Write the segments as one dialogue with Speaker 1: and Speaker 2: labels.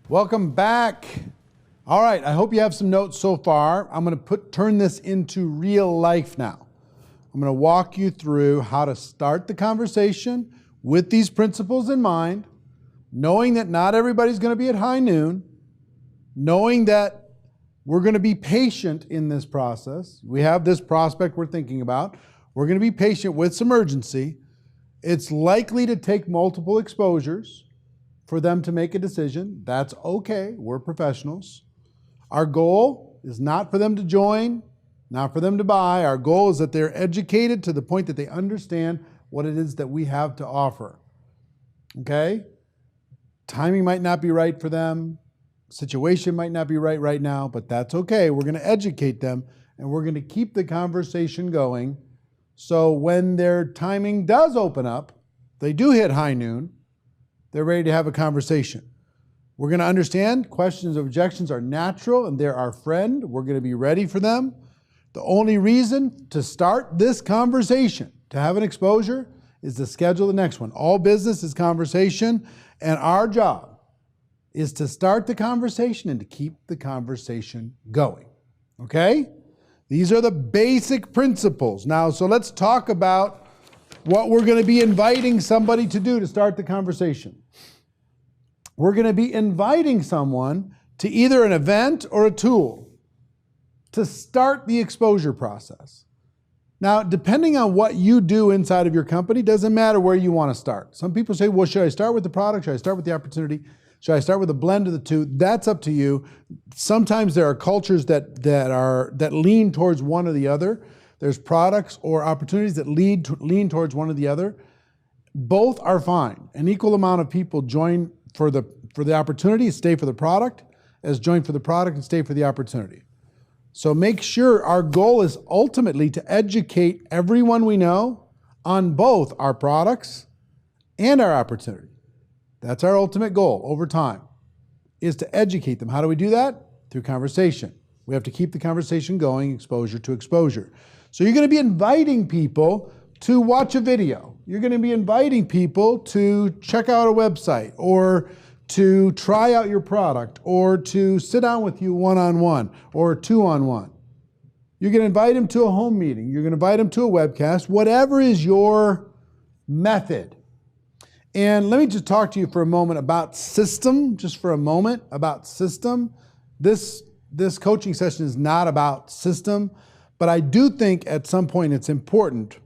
Speaker 1: Welcome back. All right, I hope you have some notes so far. I'm going to turn this into real life now. I'm going to walk you through how to start the conversation with these principles in mind, knowing that not everybody's going to be at high noon, knowing that we're going to be patient in this process. We have this prospect we're thinking about. We're going to be patient with some urgency. It's likely to take multiple exposures for them to make a decision. That's okay. We're professionals. Our goal is not for them to join, not for them to buy. Our goal is that they're educated to the point that they understand what it is that we have to offer. Okay? Timing might not be right for them. Situation might not be right now, but that's okay. We're going to educate them, and we're going to keep the conversation going. So when their timing does open up, they do hit high noon, they're ready to have a conversation. We're going to understand questions and objections are natural and they're our friend. We're going to be ready for them. The only reason to start this conversation, to have an exposure, is to schedule the next one. All business is conversation, and our job is to start the conversation and to keep the conversation going. Okay? These are the basic principles. Now, so let's talk about what we're going to be inviting somebody to do to start the conversation. We're going to be inviting someone to either an event or a tool to start the exposure process. Now, depending on what you do inside of your company, doesn't matter where you want to start. Some people say, well, should I start with the product? Should I start with the opportunity? Should I start with a blend of the two? That's up to you. Sometimes there are cultures that lean towards one or the other. There's products or opportunities that lean towards one or the other. Both are fine. An equal amount of people join for the opportunity, stay for the product, as join for the product and stay for the opportunity. So make sure our goal is ultimately to educate everyone we know on both our products and our opportunity. That's our ultimate goal over time, is to educate them. How do we do that? Through conversation. We have to keep the conversation going, exposure to exposure. So you're going to be inviting people to watch a video. You're going to be inviting people to check out a website or to try out your product or to sit down with you one-on-one or two-on-one. You're going to invite them to a home meeting. You're going to invite them to a webcast, whatever is your method. And let me just talk to you for a moment about system, just for a moment about system. This coaching session is not about system, but I do think at some point it's important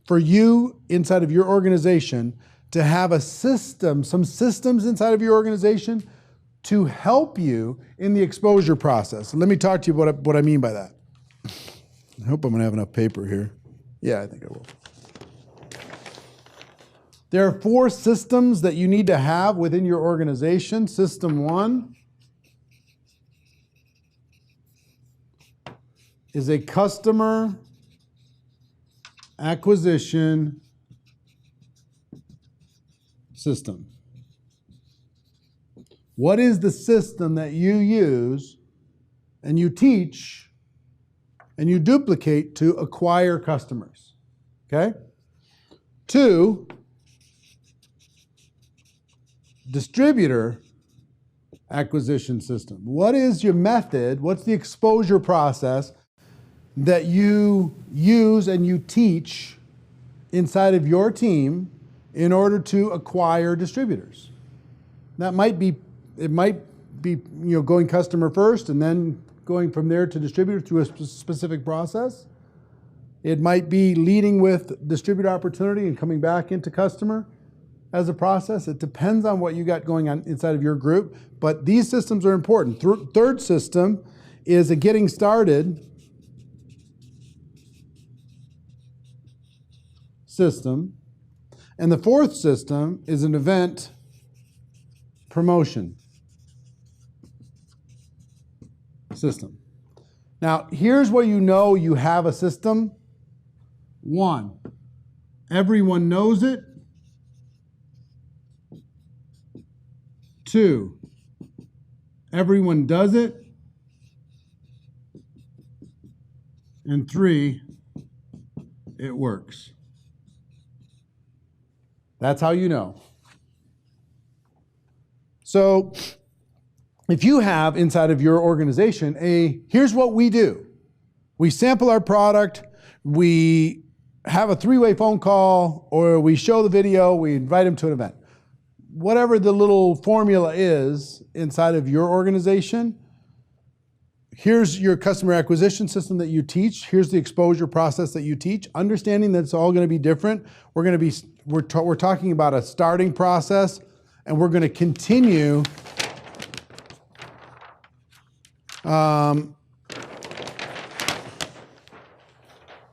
Speaker 1: for you inside of your organization to have a system, some systems inside of your organization to help you in the exposure process. And let me talk to you what I mean by that. I hope I'm going to have enough paper here. Yeah, I think I will. There are 4 systems that you need to have within your organization. System 1 is a customer acquisition system. What is the system that you use and you teach and you duplicate to acquire customers? Okay? 2, distributor acquisition system. What is your method? What's the exposure process that you use and you teach inside of your team in order to acquire distributors? It might be going customer first and then going from there to distributor through a specific process. It might be leading with distributor opportunity and coming back into customer as a process. It depends on what you got going on inside of your group, but these systems are important. Third system is a getting started system. And the 4th system is an event promotion system. Now, here's where you know you have a system. 1, everyone knows it. 2, everyone does it. And 3, it works. That's how you know. So if you have inside of your organization here's what we do. We sample our product, we have a 3-way phone call, or we show the video, we invite them to an event. Whatever the little formula is inside of your organization, here's your customer acquisition system that you teach. Here's the exposure process that you teach. Understanding that it's all going to be different. We're talking about a starting process, and we're going to continue.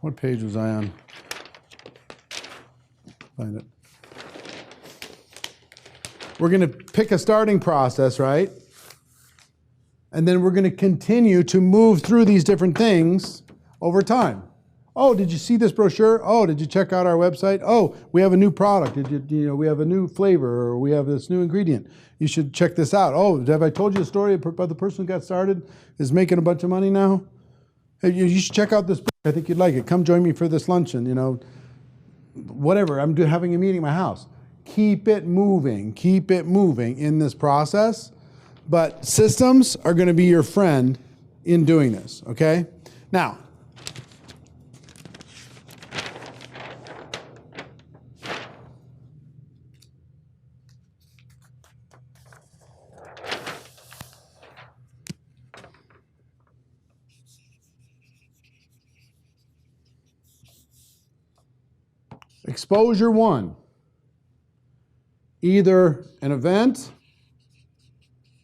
Speaker 1: What page was I on? Find it. We're going to pick a starting process, right? And then we're going to continue to move through these different things over time. Oh, did you see this brochure? Oh, did you check out our website? Oh, we have a new product. We have a new flavor, or we have this new ingredient. You should check this out. Oh, have I told you the story about the person who got started, is making a bunch of money now? Hey, you should check out this book. I think you'd like it. Come join me for this luncheon, whatever. I'm having a meeting at my house. Keep it moving in this process. But systems are going to be your friend in doing this, okay? Now, exposure 1, either an event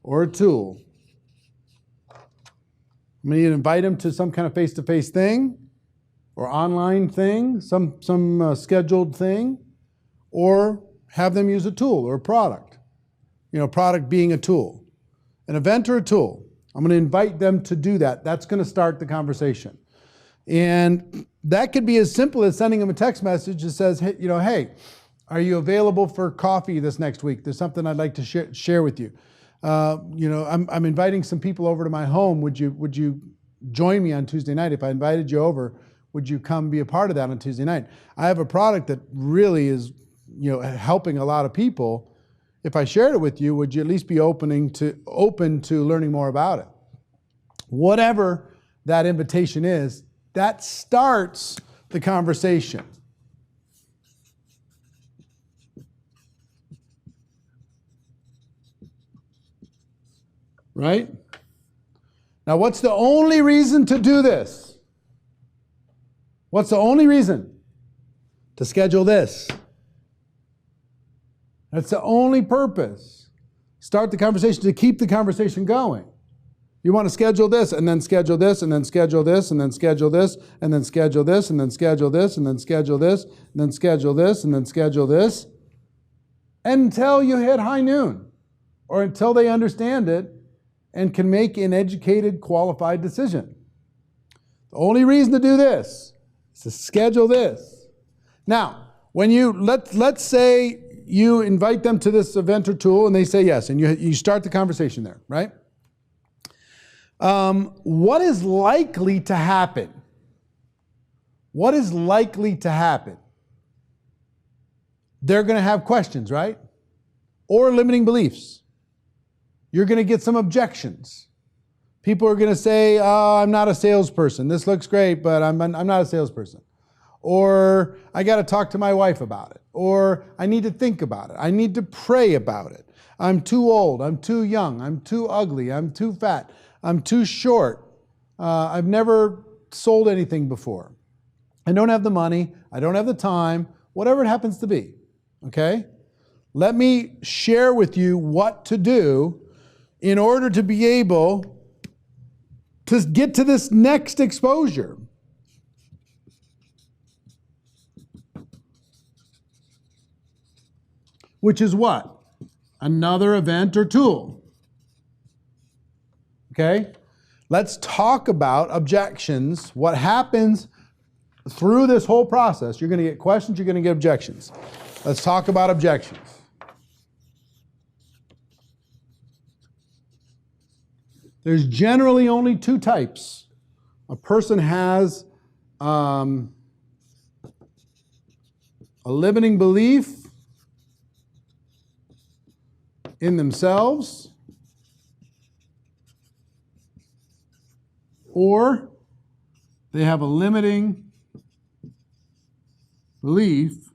Speaker 1: or a tool. I'm going to invite them to some kind of face-to-face thing, or online thing, some scheduled thing, or have them use a tool or a product. Product being a tool. An event or a tool. I'm going to invite them to do that. That's going to start the conversation. And that could be as simple as sending them a text message that says, hey, are you available for coffee this next week? There's something I'd like to share with you. I'm inviting some people over to my home. Would you join me on Tuesday night? If I invited you over, would you come be a part of that on Tuesday night? I have a product that really is, helping a lot of people. If I shared it with you, would you at least be open to learning more about it? Whatever that invitation is, that starts the conversation. Right? Now, what's the only reason to do this? What's the only reason? To schedule this. That's the only purpose. Start the conversation, to keep the conversation going. You want to schedule this, and then schedule this, and then schedule this, and then schedule this, and then schedule this, and then schedule this, and then schedule this, and then schedule this, and then schedule this, until you hit high noon, or until they understand it and can make an educated, qualified decision. The only reason to do this is to schedule this. Now, when let's say you invite them to this event or tool and they say yes, and you start the conversation there, right? What is likely to happen? What is likely to happen? They're going to have questions, right? Or limiting beliefs. You're going to get some objections. People are going to say, I'm not a salesperson. This looks great, but I'm not a salesperson. Or I got to talk to my wife about it. Or I need to think about it. I need to pray about it. I'm too old. I'm too young. I'm too ugly. I'm too fat. I'm too short. I've never sold anything before. I don't have the money. I don't have the time. Whatever it happens to be. Okay? Let me share with you what to do in order to be able to get to this next exposure. Which is what? Another event or tool. Okay? Let's talk about objections. What happens through this whole process? You're going to get questions, you're going to get objections. Let's talk about objections. There's generally only two types. A person has a limiting belief in themselves or they have a limiting belief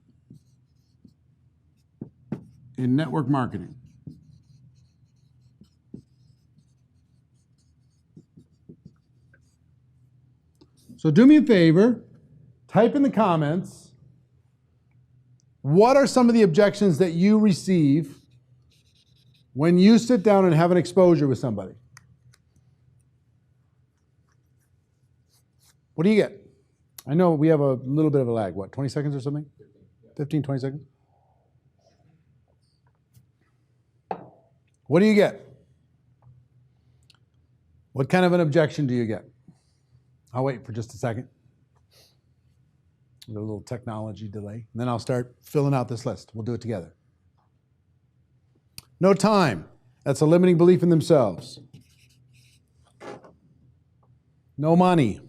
Speaker 1: in network marketing. So do me a favor, type in the comments, what are some of the objections that you receive when you sit down and have an exposure with somebody? What do you get? I know we have a little bit of a lag. What, 20 seconds or something? 15, 20 seconds? What do you get? What kind of an objection do you get? I'll wait for just a second. A little technology delay. And then I'll start filling out this list. We'll do it together. No time. That's a limiting belief in themselves. No money.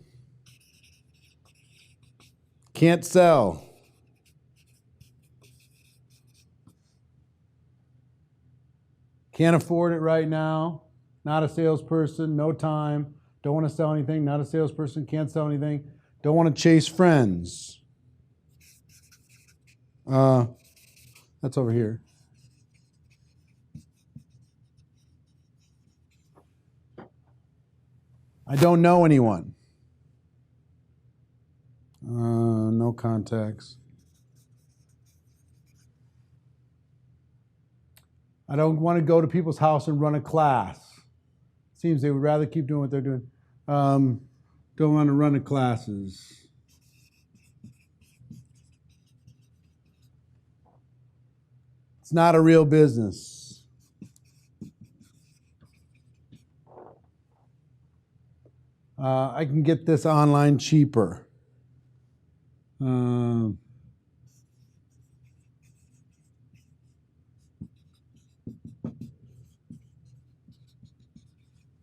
Speaker 1: Can't sell. Can't afford it right now. Not a salesperson. No time. Don't want to sell anything. Not a salesperson. Can't sell anything. Don't want to chase friends. That's over here. I don't know anyone. No contacts. I don't want to go to people's house and run a class. Seems they would rather keep doing what they're doing. Don't want to run the classes. It's not a real business. I can get this online cheaper.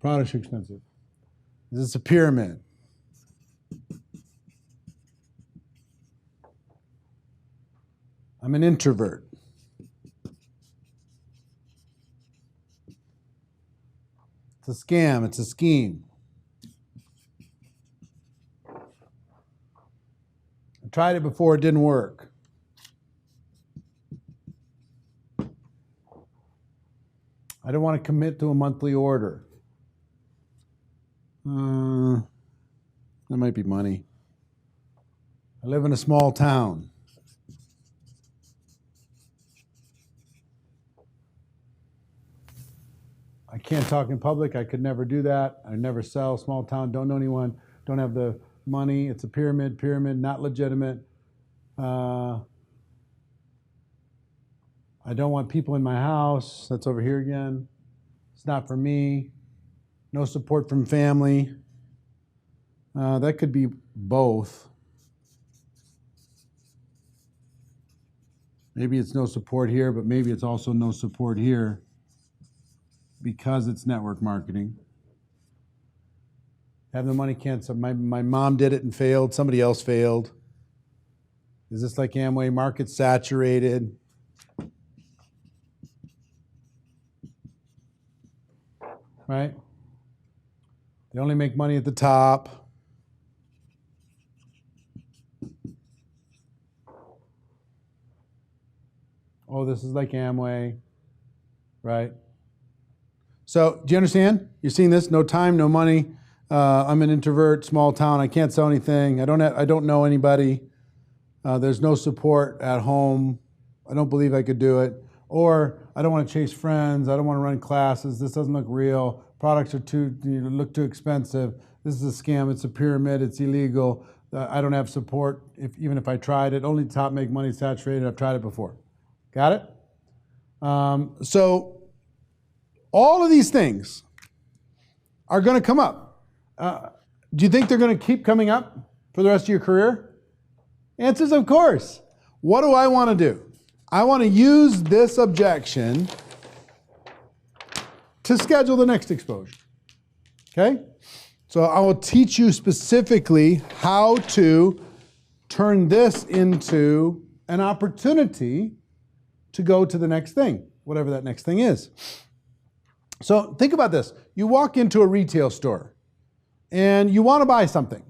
Speaker 1: Products are expensive. Is this a pyramid? I'm an introvert. It's a scam. It's a scheme. I tried it before. It didn't work. I don't want to commit to a monthly order. That might be money. I live in a small town. I can't talk in public. I could never do that. I never sell. Small town, don't know anyone, don't have the money. It's a pyramid, not legitimate. I don't want people in my house. That's over here again. It's not for me. No support from family. That could be both. Maybe it's no support here, but maybe it's also no support here because it's network marketing. Have the money, can't. So my mom did it and failed. Somebody else failed. Is this like Amway? Market saturated. Right? They only make money at the top. Oh, this is like Amway, right? So, do you understand? You're seeing this? No time, no money. I'm an introvert, small town. I can't sell anything. I don't know anybody. There's no support at home. I don't believe I could do it. Or I don't want to chase friends. I don't want to run classes. This doesn't look real. Products are look too expensive. This is a scam. It's a pyramid. It's illegal. I don't have support. Even if I tried it, only top make money saturated. I've tried it before. Got it? So all of these things are going to come up. Do you think they're going to keep coming up for the rest of your career? Answer is of course. What do I want to do? I want to use this objection to schedule the next exposure. Okay? So I will teach you specifically how to turn this into an opportunity to go to the next thing, whatever that next thing is. So think about this. You walk into a retail store and you want to buy something.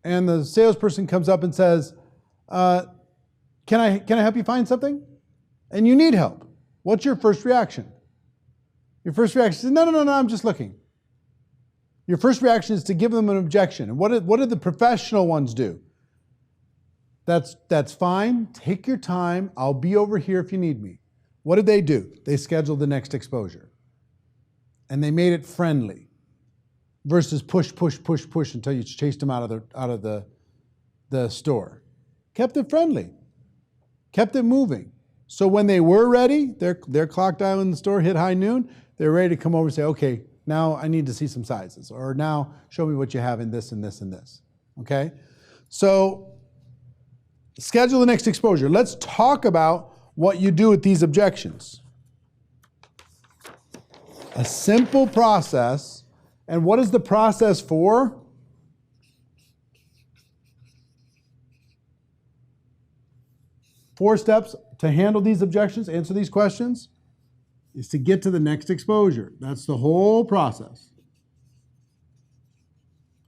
Speaker 1: And the salesperson comes up and says, can I help you find something? And you need help. What's your first reaction? Your first reaction is, no, I'm just looking. Your first reaction is to give them an objection. And what did the professional ones do? That's fine. Take your time. I'll be over here if you need me. What did they do? They scheduled the next exposure. And they made it friendly versus push until you chased them out of the store. Kept it friendly. Kept it moving. So when they were ready, their clock dial in the store hit high noon, they're ready to come over and say, okay, now I need to see some sizes, or now show me what you have in this and this and this, okay? So schedule the next exposure. Let's talk about what you do with these objections. A simple process, and what is the process for? Four steps to handle these objections, answer these questions, is to get to the next exposure. That's the whole process.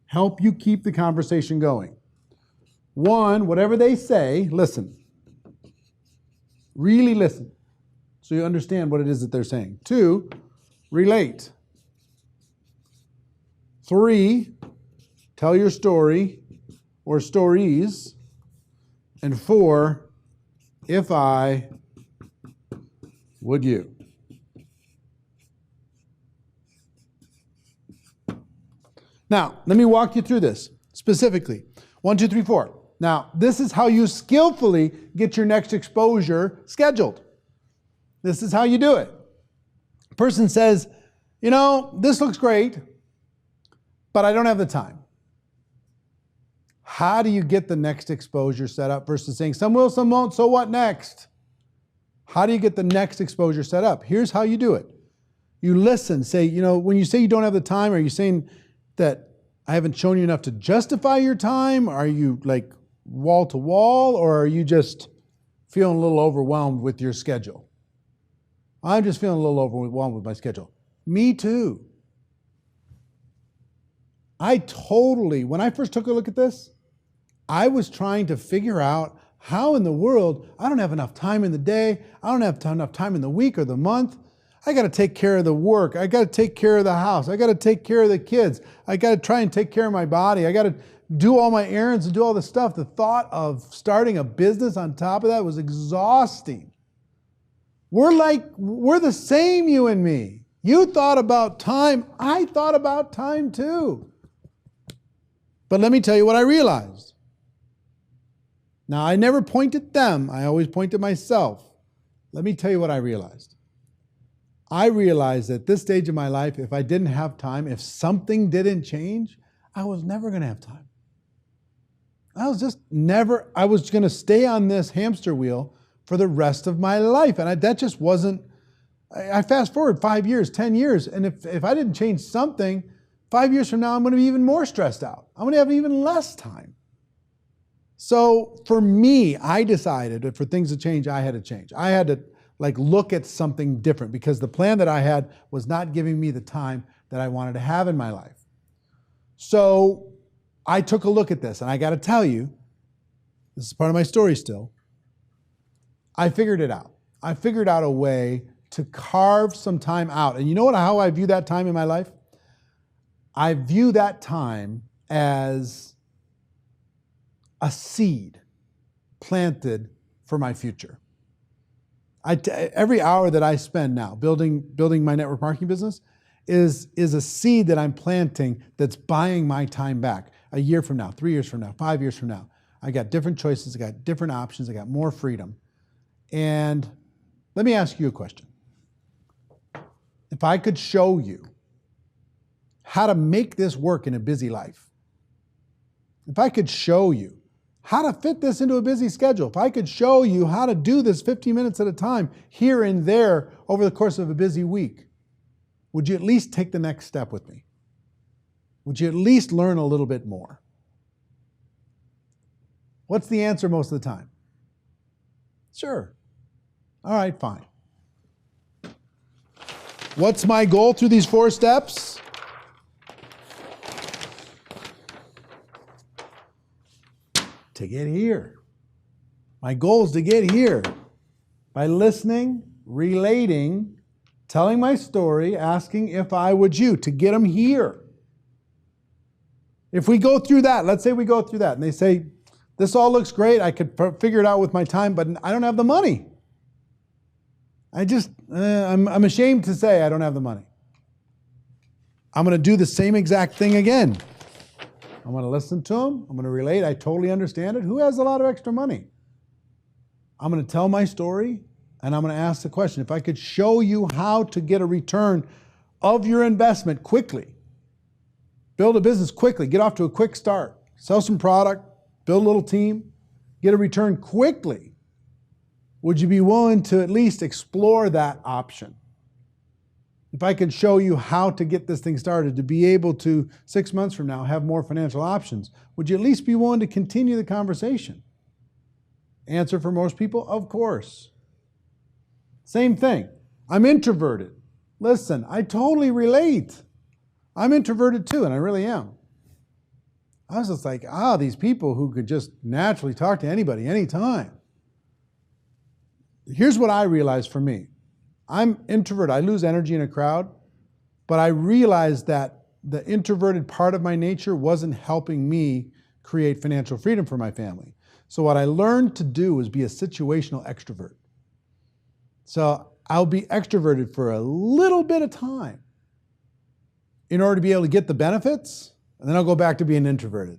Speaker 1: Help you keep the conversation going. One, whatever they say, listen. Really listen, so you understand what it is that they're saying. Two, relate. Three, tell your story or stories. And four, if I, would you? Now, let me walk you through this specifically. 1, 2, 3, 4. Now, this is how you skillfully get your next exposure scheduled. This is how you do it. A person says, you know, this looks great, but I don't have the time. How do you get the next exposure set up versus saying, some will, some won't, so what next? How do you get the next exposure set up? Here's how you do it. You listen, say, you know, when you say you don't have the time, are you saying that I haven't shown you enough to justify your time? Are you like wall to wall, or are you just feeling a little overwhelmed with your schedule? I'm just feeling a little overwhelmed with my schedule. Me too. When I first took a look at this, I was trying to figure out how in the world, I don't have enough time in the day, I don't have enough time in the week or the month. I got to take care of the work. I got to take care of the house. I got to take care of the kids. I got to try and take care of my body. I got to do all my errands and do all this stuff. The thought of starting a business on top of that was exhausting. We're the same, you and me. You thought about time. I thought about time too. But let me tell you what I realized. Now, I never point at them. I always point at myself. Let me tell you what I realized. I realized at this stage of my life, if I didn't have time, if something didn't change, I was never going to have time. I was going to stay on this hamster wheel for the rest of my life. And that just wasn't, I fast forward 5 years, 10 years, and if I didn't change something, 5 years from now, I'm going to be even more stressed out. I'm going to have even less time. So for me, I decided that for things to change, I had to change. I had to look at something different because the plan that I had was not giving me the time that I wanted to have in my life. So I took a look at this, and I got to tell you, this is part of my story still, I figured it out. I figured out a way to carve some time out. And you know how I view that time in my life? I view that time as a seed planted for my future. Every hour that I spend now building my network marketing business is a seed that I'm planting that's buying my time back. A year from now, 3 years from now, 5 years from now. I got different choices, I got different options, I got more freedom. And let me ask you a question. If I could show you how to make this work in a busy life, if I could show you how to fit this into a busy schedule, if I could show you how to do this 15 minutes at a time here and there over the course of a busy week, would you at least take the next step with me? Would you at least learn a little bit more? What's the answer most of the time? Sure. All right, fine. What's my goal through these 4 steps? to get here. My goal is to get here by listening, relating, telling my story, asking if I would you, to get them here. If we go through that, let's say we go through that, and they say, this all looks great, I could figure it out with my time, but I don't have the money. I'm ashamed to say I don't have the money. I'm going to do the same exact thing again. I'm going to listen to them. I'm going to relate. I totally understand it. Who has a lot of extra money? I'm going to tell my story, and I'm going to ask the question. If I could show you how to get a return of your investment quickly, build a business quickly, get off to a quick start, sell some product, build a little team, get a return quickly, would you be willing to at least explore that option? If I could show you how to get this thing started, to be able to, 6 months from now, have more financial options, would you at least be willing to continue the conversation? Answer for most people, of course. Same thing. I'm introverted. Listen, I totally relate. I'm introverted too, and I really am. I was just like, these people who could just naturally talk to anybody, anytime. Here's what I realized for me. I'm introverted. I lose energy in a crowd, but I realized that the introverted part of my nature wasn't helping me create financial freedom for my family. So what I learned to do was be a situational extrovert. So I'll be extroverted for a little bit of time in order to be able to get the benefits, and then I'll go back to being introverted,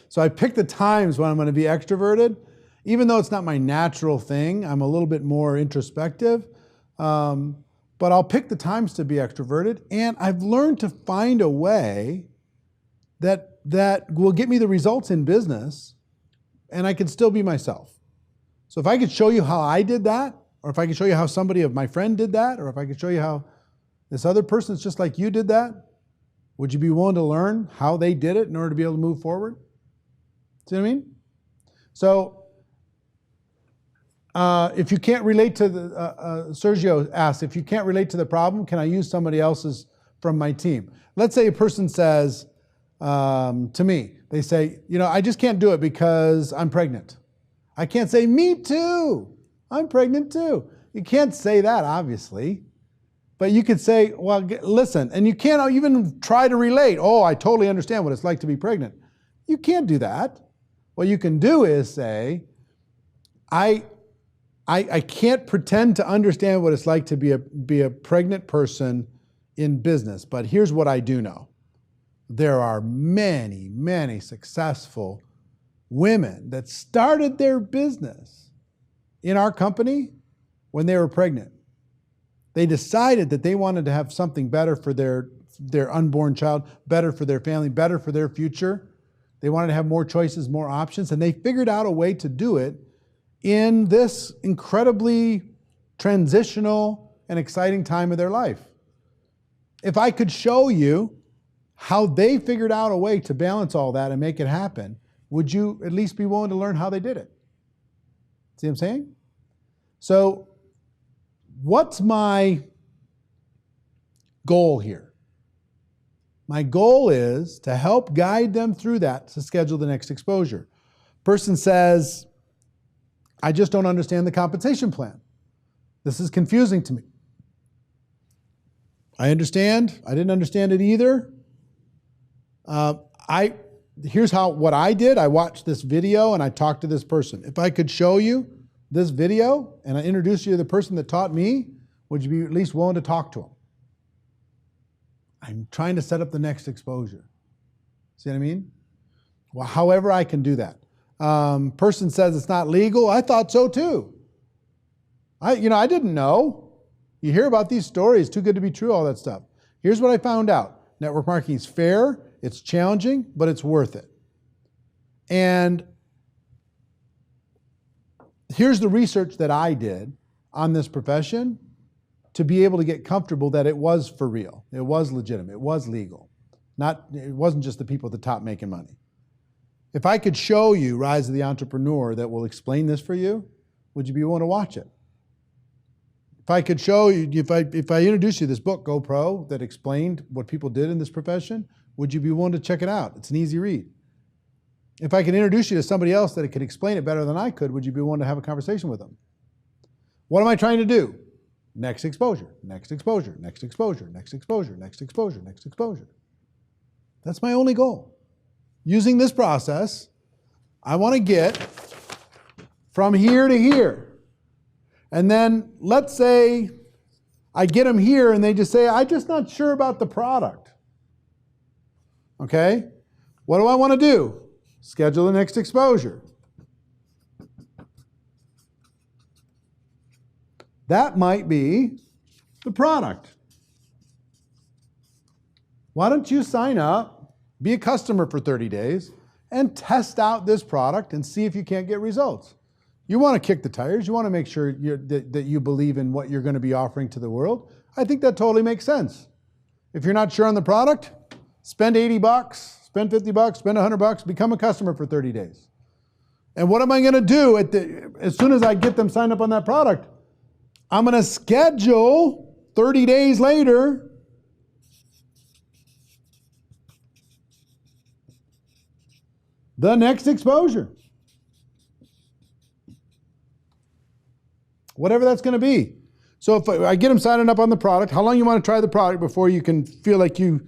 Speaker 1: So I pick the times when I'm going to be extroverted. Even though it's not my natural thing, I'm a little bit more introspective, but I'll pick the times to be extroverted, and I've learned to find a way that will get me the results in business, and I can still be myself. So if I could show you how I did that, or if I could show you how somebody of my friend did that, or if I could show you how this other person that's just like you did that, would you be willing to learn how they did it in order to be able to move forward? See what I mean? So if you can't relate to Sergio asked, if you can't relate to the problem, can I use somebody else's from my team? Let's say a person says to me, they say, I just can't do it because I'm pregnant. I can't say, me too, I'm pregnant too. You can't say that, obviously. But you could say, well, listen, and you can't even try to relate. Oh, I totally understand what it's like to be pregnant. You can't do that. What you can do is say, I can't pretend to understand what it's like to be a pregnant person in business, but here's what I do know. There are many, many successful women that started their business in our company when they were pregnant. They decided that they wanted to have something better for their unborn child, better for their family, better for their future. They wanted to have more choices, more options, and they figured out a way to do it in this incredibly transitional and exciting time of their life. If I could show you how they figured out a way to balance all that and make it happen, would you at least be willing to learn how they did it? See what I'm saying? So, what's my goal here? My goal is to help guide them through that to schedule the next exposure. Person says, I just don't understand the compensation plan. This is confusing to me. I understand. I didn't understand it either. Here's what I did. I watched this video and I talked to this person. If I could show you this video and I introduced you to the person that taught me, would you be at least willing to talk to him? I'm trying to set up the next exposure. See what I mean? Well, however I can do that. Person says it's not legal. I thought so too. I didn't know. You hear about these stories, too good to be true, all that stuff. Here's what I found out. Network marketing is fair, it's challenging, but it's worth it. And here's the research that I did on this profession to be able to get comfortable that it was for real. It was legitimate. It was legal. It wasn't just the people at the top making money. If I could show you Rise of the Entrepreneur that will explain this for you, would you be willing to watch it? If I could show you, if I introduced you to this book, GoPro, that explained what people did in this profession, would you be willing to check it out? It's an easy read. If I can introduce you to somebody else that could explain it better than I could, would you be willing to have a conversation with them? What am I trying to do? Next exposure, next exposure, next exposure, next exposure, next exposure, next exposure. That's my only goal. Using this process, I want to get from here to here. And then let's say I get them here and they just say, I'm just not sure about the product. Okay? What do I want to do? Schedule the next exposure. That might be the product. Why don't you sign up, be a customer for 30 days, and test out this product and see if you can't get results. You want to kick the tires. You want to make sure that you believe in what you're going to be offering to the world. I think that totally makes sense. If you're not sure on the product, spend 80 bucks, spend 50 bucks, spend 100 bucks, become a customer for 30 days. And what am I going to do as soon as I get them signed up on that product? I'm going to schedule 30 days later the next exposure. Whatever that's going to be. So if I get them signing up on the product, how long you want to try the product before you can feel like you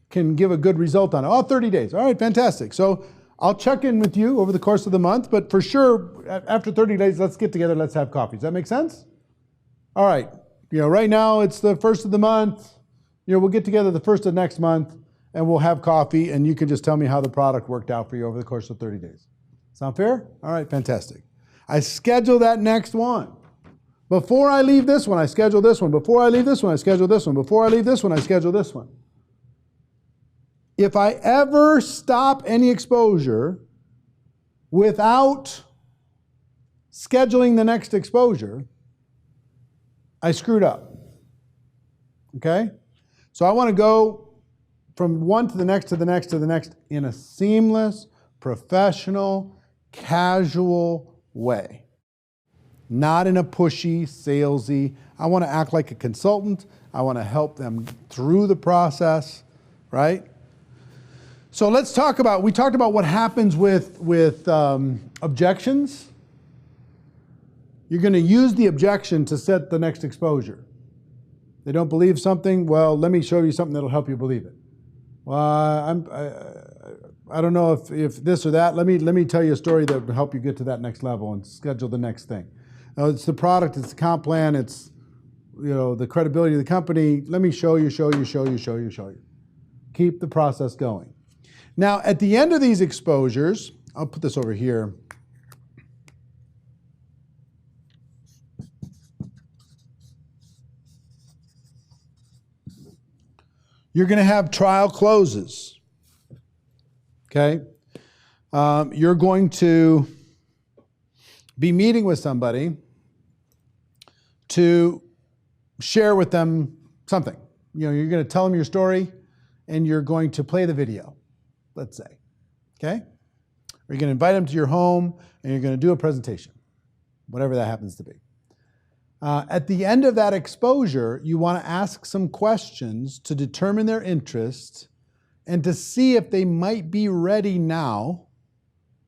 Speaker 1: can give a good result on it? Oh, 30 days. All right, fantastic. So I'll check in with you over the course of the month, but for sure, after 30 days, let's get together, let's have coffee. Does that make sense? All right. Right now it's the first of the month. We'll get together the first of next month and we'll have coffee and you can just tell me how the product worked out for you over the course of 30 days. Sound fair? All right, fantastic. I schedule that next one. Before I leave this one, I schedule this one. Before I leave this one, I schedule this one. Before I leave this one, I schedule this one. If I ever stop any exposure without scheduling the next exposure, I screwed up. Okay? So I want to go from one to the next to the next to the next in a seamless, professional, casual way. Not in a pushy, salesy. I want to act like a consultant. I want to help them through the process, right? So let's talk about, we talked about what happens with objections. You're going to use the objection to set the next exposure. They don't believe something, well, let me show you something that'll help you believe it. Well, I don't know if this or that. Let me tell you a story that will help you get to that next level and schedule the next thing. Now, it's the product, it's the comp plan, it's the credibility of the company. Let me show you. Keep the process going. Now, at the end of these exposures, I'll put this over here. You're going to have trial closes. Okay? You're going to be meeting with somebody to share with them something. You're going to tell them your story and you're going to play the video, let's say. Okay? Or you're going to invite them to your home and you're going to do a presentation, whatever that happens to be. At the end of that exposure, you want to ask some questions to determine their interest and to see if they might be ready now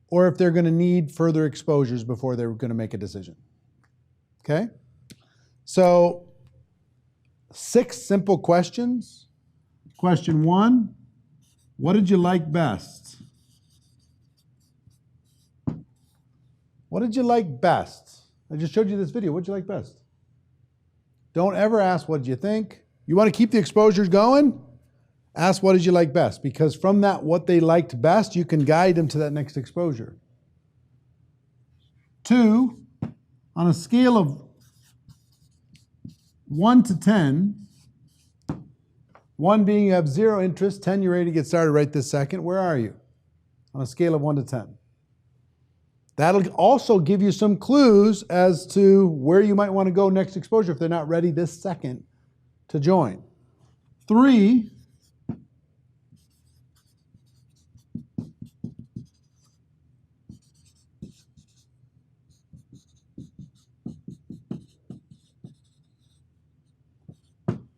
Speaker 1: or if they're going to need further exposures before they're going to make a decision. Okay? So, 6 simple questions. Question 1, what did you like best? What did you like best? I just showed you this video. What did you like best? Don't ever ask what did you think. You want to keep the exposures going? Ask what did you like best? Because from that, what they liked best, you can guide them to that next exposure. 2, on a scale of 1 to 10, 1 being you have 0 interest, 10 you're ready to get started right this second. Where are you? On a scale of 1 to 10. That'll also give you some clues as to where you might want to go next exposure if they're not ready this second to join. 3,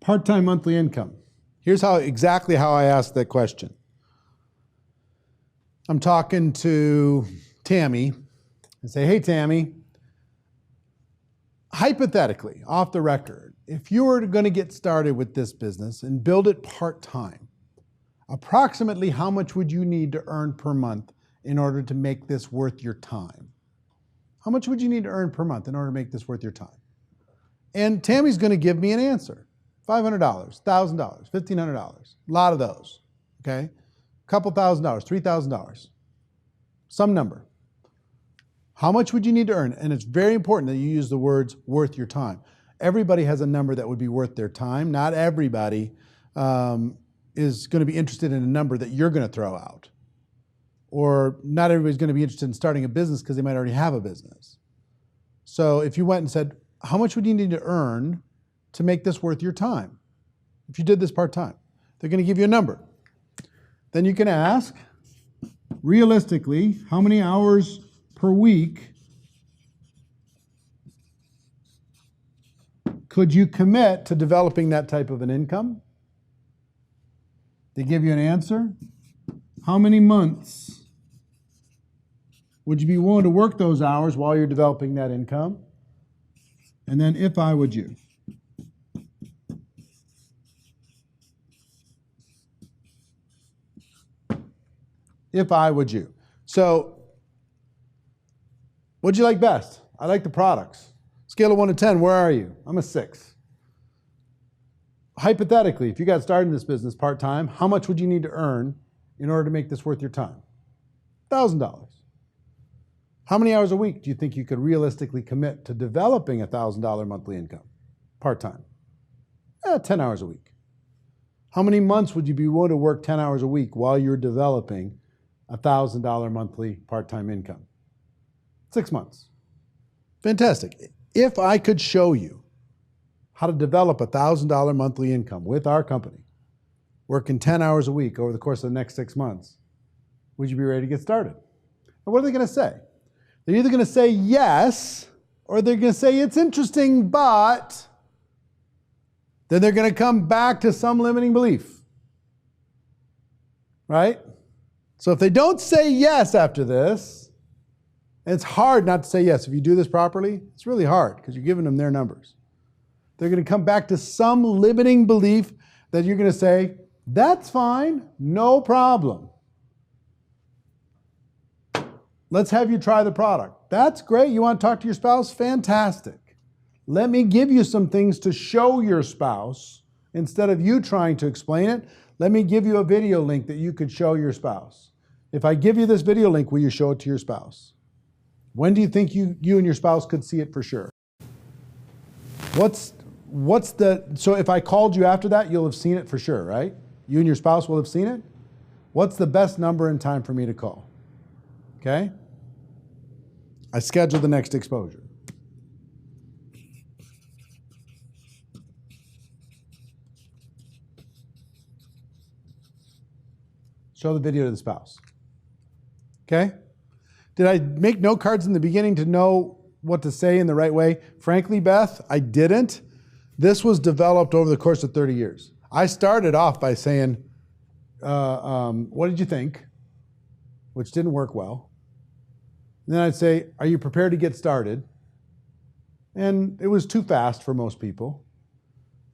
Speaker 1: part-time monthly income. Here's exactly how I asked that question. I'm talking to Tammy and say, hey, Tammy, hypothetically, off the record, if you were going to get started with this business and build it part-time, approximately how much would you need to earn per month in order to make this worth your time? How much would you need to earn per month in order to make this worth your time? And Tammy's going to give me an answer. $500, $1,000, $1,500, a lot of those, okay? A couple $1,000, $3,000, some number. How much would you need to earn? And it's very important that you use the words worth your time. Everybody has a number that would be worth their time. Not everybody is going to be interested in a number that you're going to throw out. Or not everybody's going to be interested in starting a business because they might already have a business. So if you went and said, how much would you need to earn to make this worth your time? If you did this part-time, they're going to give you a number. Then you can ask, realistically, how many hours per week could you commit to developing that type of an income? They give you an answer. How many months would you be willing to work those hours while you're developing that income? And then if I would you. If I would you. So, what'd you like best? I like the products. Scale of 1 to 10, where are you? I'm a 6. Hypothetically, if you got started in this business part-time, how much would you need to earn in order to make this worth your time? $1,000. How many hours a week do you think you could realistically commit to developing a $1,000 monthly income part-time? 10 hours a week. How many months would you be willing to work 10 hours a week while you're developing a $1,000 monthly part-time income? 6 months. Fantastic. If I could show you how to develop a $1,000 monthly income with our company, working 10 hours a week over the course of the next 6 months, would you be ready to get started? And what are they going to say? They're either going to say yes, or they're going to say it's interesting, but then they're going to come back to some limiting belief. Right? So if they don't say yes after this, and it's hard not to say yes. If you do this properly, it's really hard because you're giving them their numbers. They're going to come back to some limiting belief that you're going to say, that's fine, no problem. Let's have you try the product. That's great. You want to talk to your spouse? Fantastic. Let me give you some things to show your spouse. Instead of you trying to explain it, let me give you a video link that you could show your spouse. If I give you this video link, will you show it to your spouse? When do you think you and your spouse could see it for sure? So if I called you after that, you'll have seen it for sure, right? You and your spouse will have seen it? What's the best number and time for me to call? Okay? I schedule the next exposure. Show the video to the spouse. Okay? Did I make note cards in the beginning to know what to say in the right way? Frankly, Beth, I didn't. This was developed over the course of 30 years. I started off by saying, what did you think? Which didn't work well. And then I'd say, are you prepared to get started? And it was too fast for most people.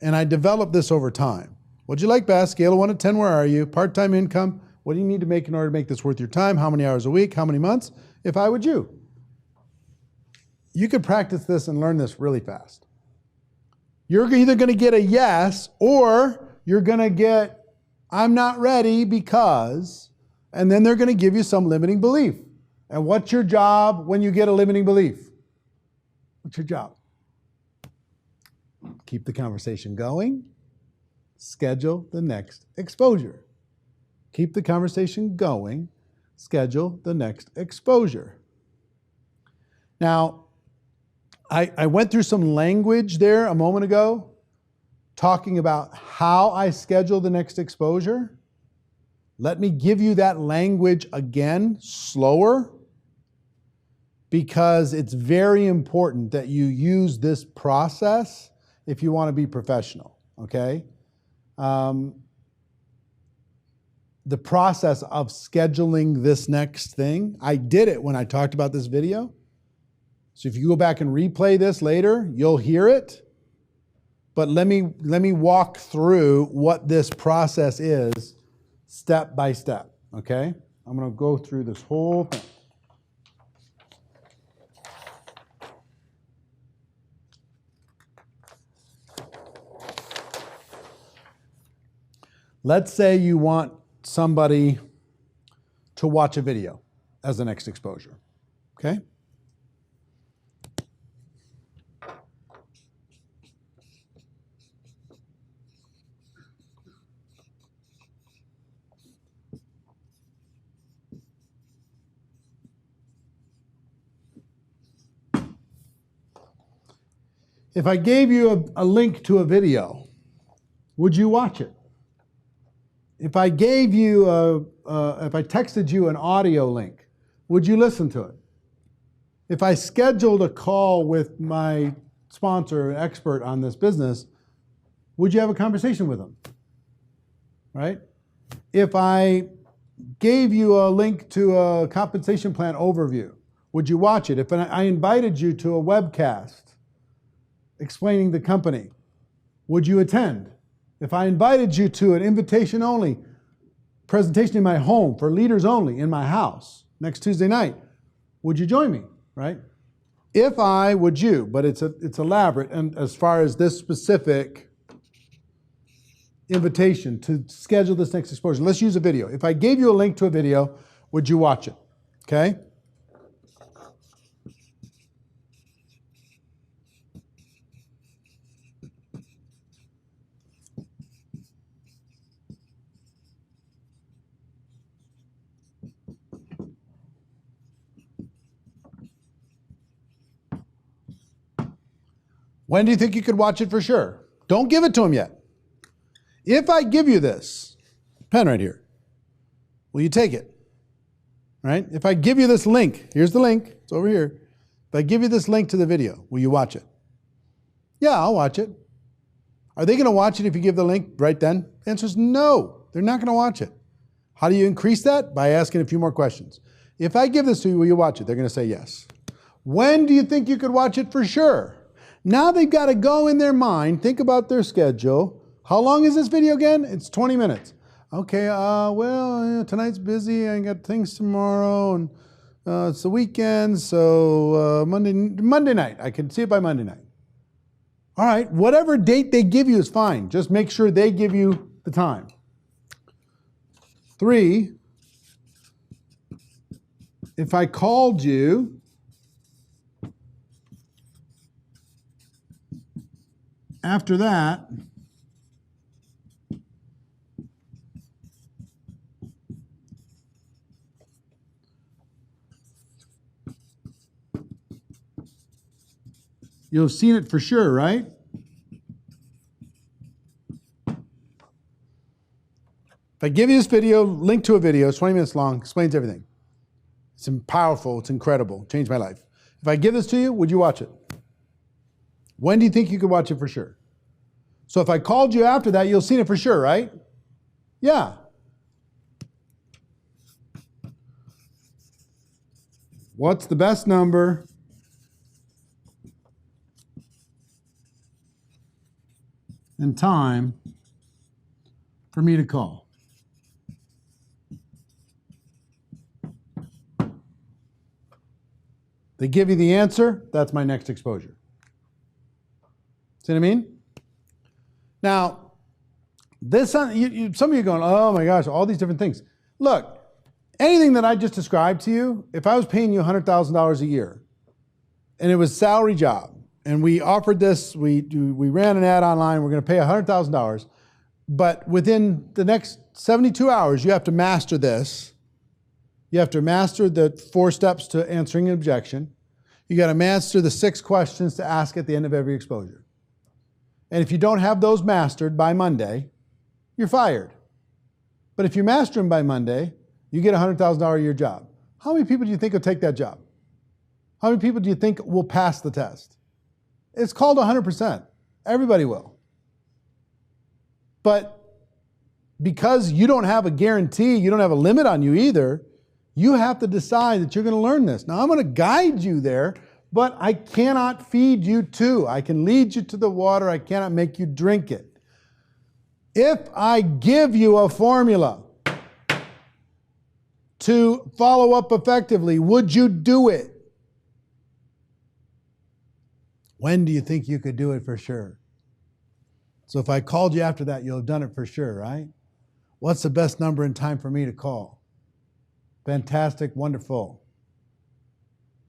Speaker 1: And I developed this over time. What'd you like best? Scale of 1 to 10, where are you? Part-time income. What do you need to make in order to make this worth your time? How many hours a week? How many months? If I would you. You could practice this and learn this really fast. You're either going to get a yes, or you're going to get, I'm not ready because, and then they're going to give you some limiting belief. And what's your job when you get a limiting belief? What's your job? Keep the conversation going. Schedule the next exposure. Keep the conversation going. Schedule the next exposure. Now, I went through some language there a moment ago, talking about how I schedule the next exposure. Let me give you that language again, slower, because it's very important that you use this process if you want to be professional, okay? the process of scheduling this next thing. I did it when I talked about this video. So if you go back and replay this later, you'll hear it. But let me walk through what this process is step by step, okay? I'm going to go through this whole thing. Let's say you want somebody to watch a video as the next exposure, okay? If I gave you a link to a video, would you watch it? If I gave you if I texted you an audio link, would you listen to it? If I scheduled a call with my sponsor, expert on this business, would you have a conversation with them? Right? If I gave you a link to a compensation plan overview, would you watch it? If I invited you to a webcast explaining the company, would you attend? If I invited you to an invitation-only presentation in my home for leaders only in my house next Tuesday night, would you join me, right? If I, would you? But it's elaborate, and as far as this specific invitation to schedule this next exposure, let's use a video. If I gave you a link to a video, would you watch it? Okay? When do you think you could watch it for sure? Don't give it to him yet. If I give you this pen right here, will you take it? Right? If I give you this link, here's the link, it's over here. If I give you this link to the video, will you watch it? Yeah, I'll watch it. Are they going to watch it if you give the link right then? The answer is no, they're not going to watch it. How do you increase that? By asking a few more questions. If I give this to you, will you watch it? They're going to say yes. When do you think you could watch it for sure? Now they've got to go in their mind, think about their schedule. How long is this video again? It's 20 minutes. Okay, well, tonight's busy. I got things tomorrow, and it's the weekend, so Monday night. I can see it by Monday night. All right, whatever date they give you is fine. Just make sure they give you the time. 3, if I called you after that, you'll have seen it for sure, right? If I give you this video, link to a video, it's 20 minutes long, explains everything. It's powerful, it's incredible, changed my life. If I give this to you, would you watch it? When do you think you could watch it for sure? So if I called you after that, you'll have seen it for sure, right? Yeah. What's the best number and time for me to call? They give you the answer, that's my next exposure. See what I mean? Now, this some of you are going, oh my gosh, all these different things. Look, anything that I just described to you, if I was paying you $100,000 a year, and it was a salary job, and we offered this, we ran an ad online, we're going to pay $100,000, but within the next 72 hours, you have to master this. You have to master the 4 steps to answering an objection. You got to master the 6 questions to ask at the end of every exposure. And if you don't have those mastered by Monday, you're fired. But if you master them by Monday, you get a $100,000 a year job. How many people do you think will take that job? How many people do you think will pass the test? It's called 100%. Everybody will. But because you don't have a guarantee, you don't have a limit on you either, you have to decide that you're going to learn this. Now, I'm going to guide you there, but I cannot feed you to. I can lead you to the water. I cannot make you drink it. If I give you a formula to follow up effectively, would you do it? When do you think you could do it for sure? So if I called you after that, you'll have done it for sure, right? What's the best number and time for me to call? Fantastic, wonderful.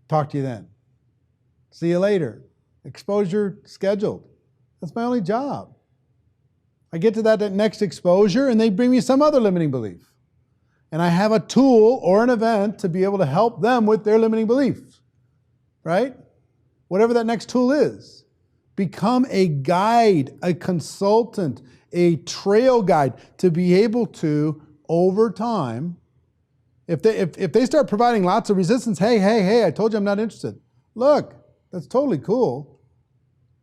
Speaker 1: Talk to you then. See you later. Exposure scheduled. That's my only job. I get to that next exposure and they bring me some other limiting belief. And I have a tool or an event to be able to help them with their limiting beliefs, right? Whatever that next tool is. Become a guide, a consultant, a trail guide to be able to, over time, if they start providing lots of resistance, hey, I told you I'm not interested. Look, that's totally cool.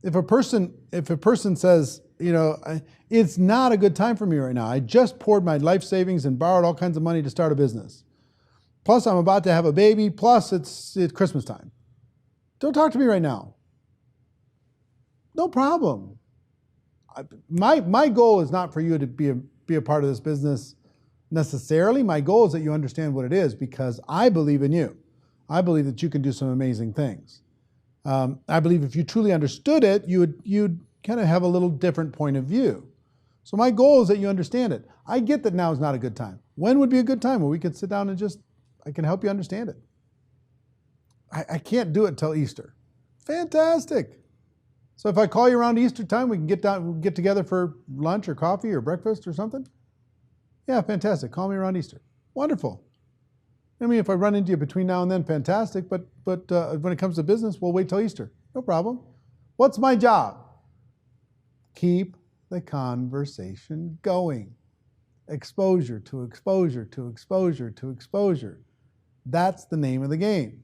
Speaker 1: If a person says, it's not a good time for me right now. I just poured my life savings and borrowed all kinds of money to start a business. Plus, I'm about to have a baby. Plus, it's Christmas time. Don't talk to me right now. No problem. My goal is not for you to be a part of this business necessarily. My goal is that you understand what it is because I believe in you. I believe that you can do some amazing things. I believe if you truly understood it, you'd kind of have a little different point of view. So my goal is that you understand it. I get that now is not a good time. When would be a good time where we could sit down and I can help you understand it? I can't do it till Easter. Fantastic. So if I call you around Easter time, we can get together for lunch or coffee or breakfast or something? Yeah, fantastic. Call me around Easter. Wonderful. I mean, if I run into you between now and then, fantastic. But when it comes to business, we'll wait till Easter. No problem. What's my job? Keep the conversation going. Exposure to exposure to exposure to exposure. That's the name of the game.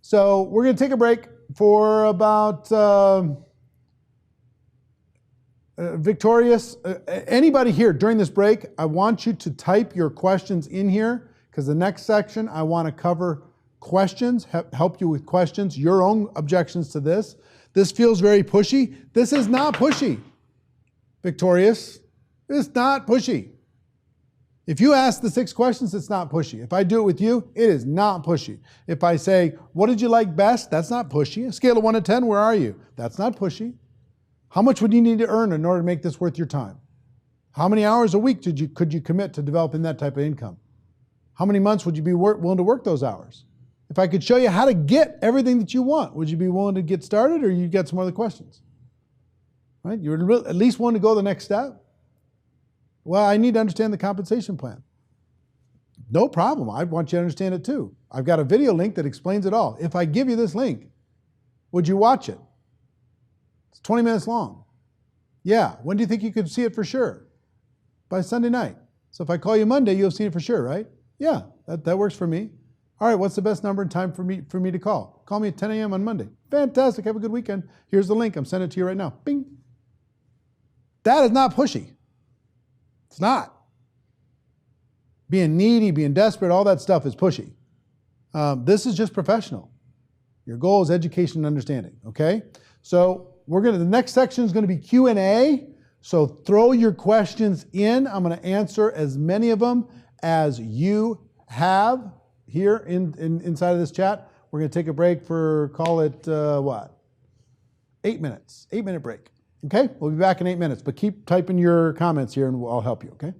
Speaker 1: So we're going to take a break for about Victorious. Anybody here during this break, I want you to type your questions in here because the next section I want to cover questions, help you with questions, your own objections to this. This feels very pushy. This is not pushy. Victorious, it's not pushy. If you ask the 6 questions, it's not pushy. If I do it with you, it is not pushy. If I say, what did you like best? That's not pushy. A scale of 1 to 10, where are you? That's not pushy. How much would you need to earn in order to make this worth your time? How many hours a week could you commit to developing that type of income? How many months would you be willing to work those hours? If I could show you how to get everything that you want, would you be willing to get started or you got some other questions? Right? You're at least willing to go the next step? Well, I need to understand the compensation plan. No problem. I want you to understand it too. I've got a video link that explains it all. If I give you this link, would you watch it? It's 20 minutes long. Yeah. When do you think you could see it for sure? By Sunday night. So if I call you Monday, you'll see it for sure, right? Yeah, that works for me. All right, what's the best number and time for me to call? Call me at 10 a.m. on Monday. Fantastic. Have a good weekend. Here's the link. I'm sending it to you right now. Bing. That is not pushy. It's not. Being needy, being desperate, all that stuff is pushy. This is just professional. Your goal is education and understanding, okay? So the next section is going to be Q&A. So throw your questions in. I'm going to answer as many of them as you have here inside of this chat. We're going to take a break for, call it, 8 minutes. 8-minute break. Okay? We'll be back in 8 minutes, but keep typing your comments here and I'll help you, okay?